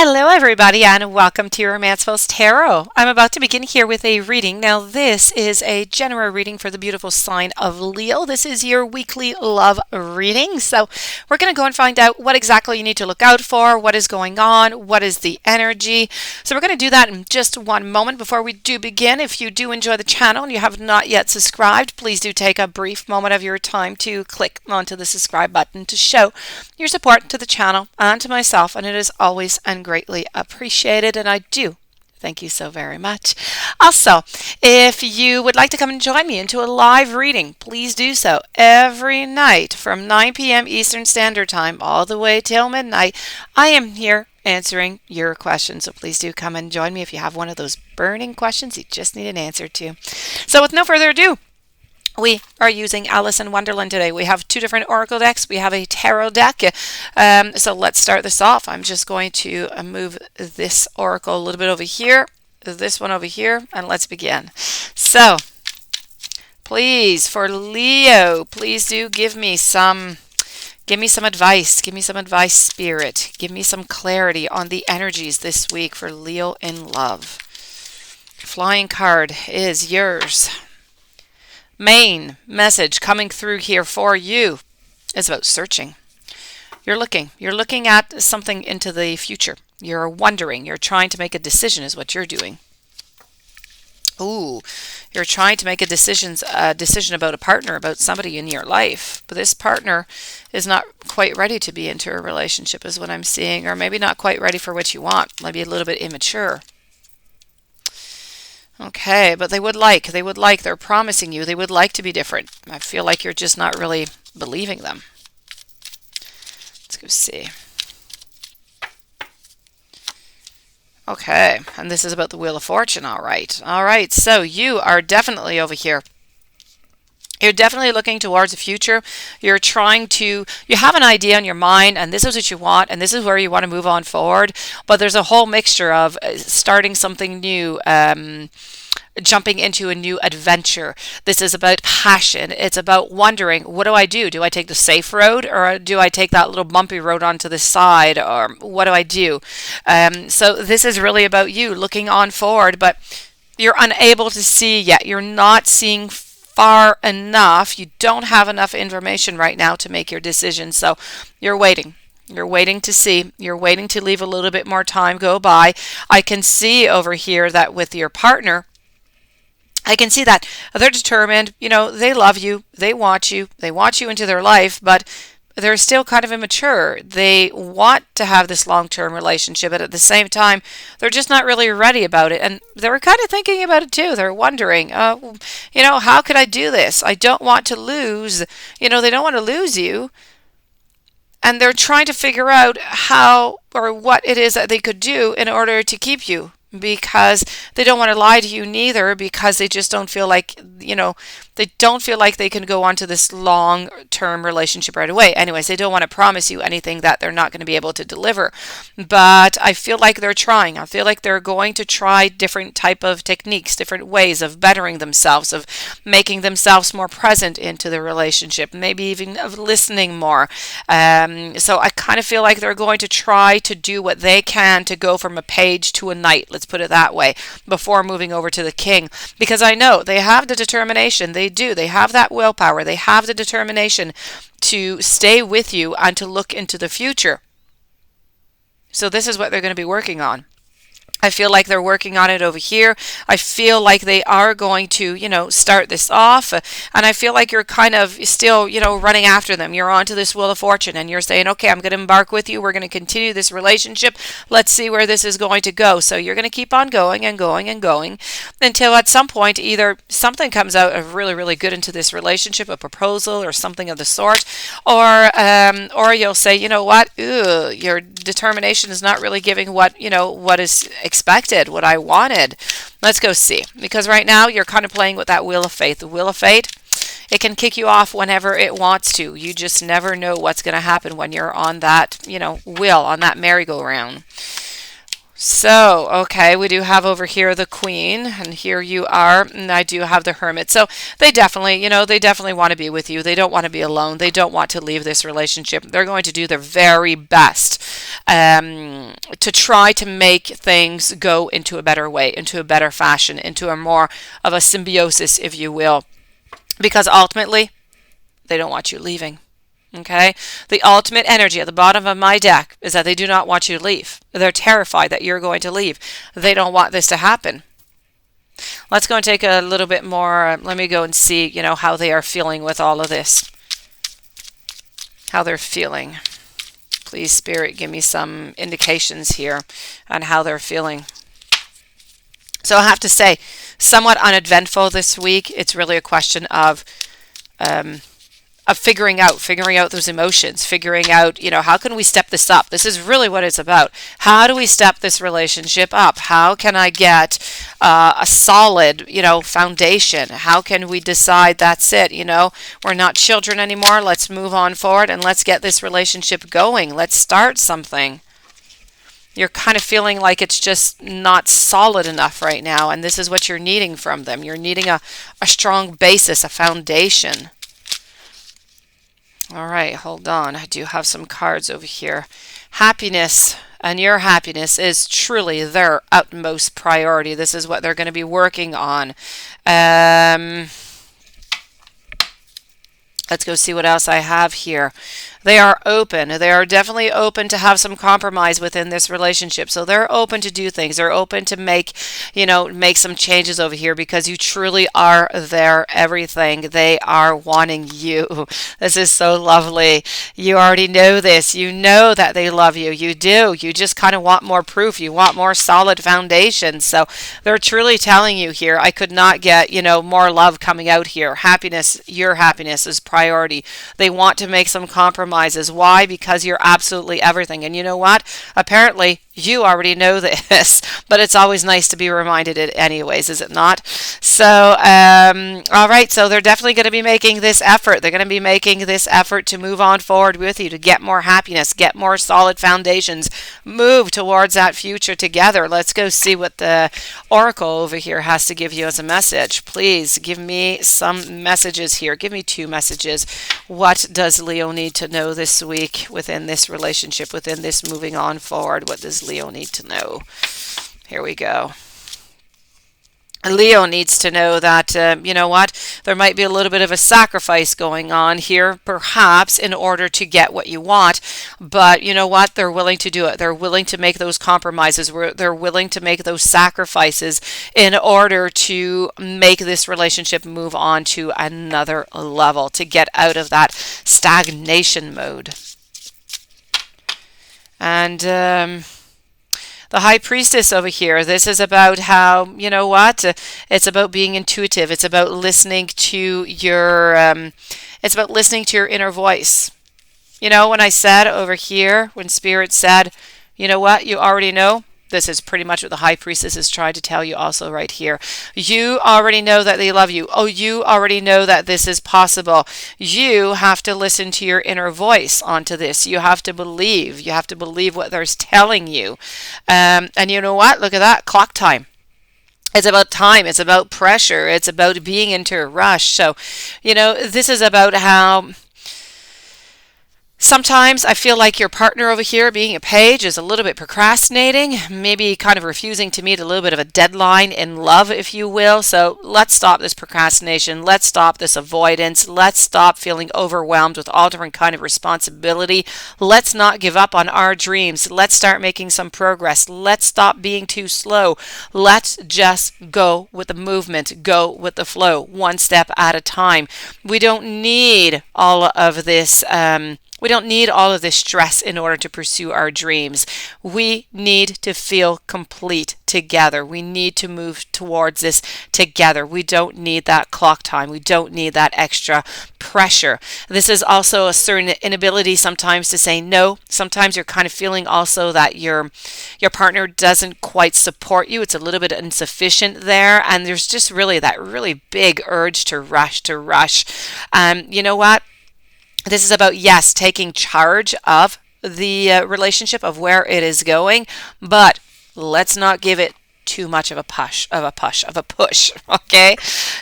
Hello, everybody, and welcome to your Romanceful's Tarot. I'm about to begin here with a reading. Now, this is a general reading for the beautiful sign of Leo. This is your weekly love reading. So, we're going to go and find out what exactly you need to look out for, what is going on, what is the energy. So, we're going to do that in just one moment. Before we do begin, if you do enjoy the channel and you have not yet subscribed, please do take a brief moment of your time to click onto the subscribe button to show your support to the channel and to myself, and it is always and greatly appreciated, and I do thank you so very much. Also, if you would like to come and join me into a live reading, please do so every night from 9 p.m. Eastern Standard Time all the way till midnight. I am here answering your questions, so please do come and join me if you have one of those burning questions you just need an answer to. So with no further ado, we are using Alice in Wonderland today. We have two different oracle decks. We have a tarot deck. So let's start this off. I'm just going to move this oracle a little bit over here, this one over here, and let's begin. So, please, for Leo, please do give me some advice. Give me some advice, Spirit. Give me some clarity on the energies this week for Leo in love. Flying card is yours. Main message coming through here for you is about searching. You're looking at something into the future. You're wondering, you're trying to make a decision is what you're doing. Ooh, you're trying to make a decision about a partner, about somebody in your life. But this partner is not quite ready to be into a relationship is what I'm seeing, or maybe not quite ready for what you want, maybe a little bit immature. Okay, but they're promising you, they would like to be different. I feel like you're just not really believing them. Let's go see. Okay, and this is about the Wheel of Fortune, all right. All right, so you are definitely over here. You're definitely looking towards the future. You have an idea in your mind, and this is what you want, and this is where you want to move on forward. But there's a whole mixture of starting something new, jumping into a new adventure. This is about passion. It's about wondering, what do I do? Do I take the safe road, or do I take that little bumpy road onto the side, or what do I do? So this is really about you looking on forward, but you're unable to see yet. You're not seeing far enough. You don't have enough information right now to make your decision. So you're waiting. You're waiting to see. You're waiting to leave a little bit more time go by. I can see over here that with your partner, I can see that they're determined. They love you. They want you. They want you into their life, but they're still kind of immature. They want to have this long-term relationship, but at the same time, they're just not really ready about it. And they were kind of thinking about it too. They're wondering, how could I do this? I don't want to lose, they don't want to lose you. And they're trying to figure out how or what it is that they could do in order to keep you, because they don't want to lie to you neither, because they just don't feel like, they can go on to this long-term relationship right away. Anyways, they don't want to promise you anything that they're not going to be able to deliver. But I feel like they're trying. I feel like they're going to try different type of techniques, different ways of bettering themselves, of making themselves more present into the relationship, maybe even of listening more. So I kind of feel like they're going to try to do what they can to go from a page to a knight, let's put it that way, before moving over to the king. Because I know they have the determination. They do. They have that willpower. They have the determination to stay with you and to look into the future. So this is what they're going to be working on. I feel like they're working on it over here. I feel like they are going to, start this off. And I feel like you're kind of still, running after them. You're onto this Wheel of Fortune and you're saying, okay, I'm going to embark with you. We're going to continue this relationship. Let's see where this is going to go. So you're going to keep on going and going and going until at some point either something comes out of really, really good into this relationship, a proposal or something of the sort, or you'll say, you know what, your determination is not really giving what is expected, what I wanted. Let's go see. Because right now you're kind of playing with that Wheel of Fate. The Wheel of Fate, it can kick you off whenever it wants to. You just never know what's going to happen when you're on that, wheel, on that merry-go-round. So, okay, we do have over here the Queen, and here you are, and I do have the Hermit. So they definitely, they definitely want to be with you. They don't want to be alone. They don't want to leave this relationship. They're going to do their very best to try to make things go into a better way, into a better fashion, into a more of a symbiosis, if you will, because ultimately they don't want you leaving. Okay? The ultimate energy at the bottom of my deck is that they do not want you to leave. They're terrified that you're going to leave. They don't want this to happen. Let's go and take a little bit more. Let me go and see, how they are feeling with all of this. How they're feeling. Please, Spirit, give me some indications here on how they're feeling. So I have to say, somewhat uneventful this week. It's really a question of figuring out those emotions, figuring out, how can we step this up? This is really what it's about. How do we step this relationship up? How can I get a solid, foundation? How can we decide that's it? We're not children anymore. Let's move on forward and let's get this relationship going. Let's start something. You're kind of feeling like it's just not solid enough right now, and this is what you're needing from them. You're needing a strong basis, a foundation. All right, hold on. I do have some cards over here. Happiness, and your happiness is truly their utmost priority. This is what they're going to be working on. Let's go see what else I have here. They are open. They are definitely open to have some compromise within this relationship. So they're open to do things. They're open to make some changes over here because you truly are their everything. They are wanting you. This is so lovely. You already know this. You know that they love you. You do. You just kind of want more proof. You want more solid foundation. So they're truly telling you here, I could not get, more love coming out here. Happiness, your happiness is priority. They want to make some compromises. Why? Because you're absolutely everything. And you know what? Apparently, you already know this, but it's always nice to be reminded it anyways, is it not? So, all right, so they're definitely going to be making this effort. They're going to be making this effort to move on forward with you, to get more happiness, get more solid foundations, move towards that future together. Let's go see what the Oracle over here has to give you as a message. Please give me some messages here. Give me 2 messages. What does Leo need to know this week within this relationship, within this moving on forward? What does Leo need to know? Here we go. Leo needs to know that, there might be a little bit of a sacrifice going on here, perhaps, in order to get what you want. But you know what? They're willing to do it. They're willing to make those compromises. They're willing to make those sacrifices in order to make this relationship move on to another level, to get out of that stagnation mode. And the High Priestess over here, this is about how, it's about being intuitive. It's about listening to your, inner voice. When I said over here, when Spirit said, you know what, you already know, this is pretty much what the High Priestess is trying to tell you also right here. You already know that they love you. Oh, you already know that this is possible. You have to listen to your inner voice onto this. You have to believe. You have to believe what they're telling you. And you know what? Look at that. Clock time. It's about time. It's about pressure. It's about being into a rush. So, this is about how sometimes I feel like your partner over here, being a page, is a little bit procrastinating, maybe kind of refusing to meet a little bit of a deadline in love, if you will. So let's stop this procrastination. Let's stop this avoidance. Let's stop feeling overwhelmed with all different kind of responsibility. Let's not give up on our dreams. Let's start making some progress. Let's stop being too slow. Let's just go with the movement, go with the flow, one step at a time. We don't need all of this We don't need all of this stress in order to pursue our dreams. We need to feel complete together. We need to move towards this together. We don't need that clock time. We don't need that extra pressure. This is also a certain inability sometimes to say no. Sometimes you're kind of feeling also that your partner doesn't quite support you. It's a little bit insufficient there, and there's just really that really big urge to rush. You know what? This is about, yes, taking charge of the relationship, of where it is going, but let's not give it too much of a push. Okay,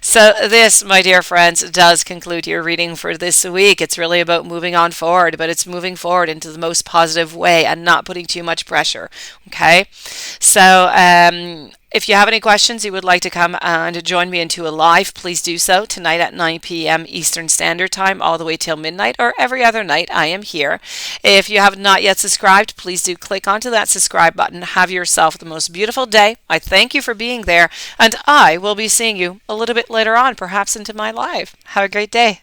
so this, my dear friends, does conclude your reading for this week. It's really about moving on forward, but it's moving forward into the most positive way and not putting too much pressure. Okay, so if you have any questions, you would like to come and join me into a live, please do so tonight at 9 p.m. Eastern Standard Time, all the way till midnight, or every other night. I am here. If you have not yet subscribed, please do click onto that subscribe button. Have yourself the most beautiful day. I thank you for being there, and I will be seeing you a little bit later on, perhaps into my live. Have a great day.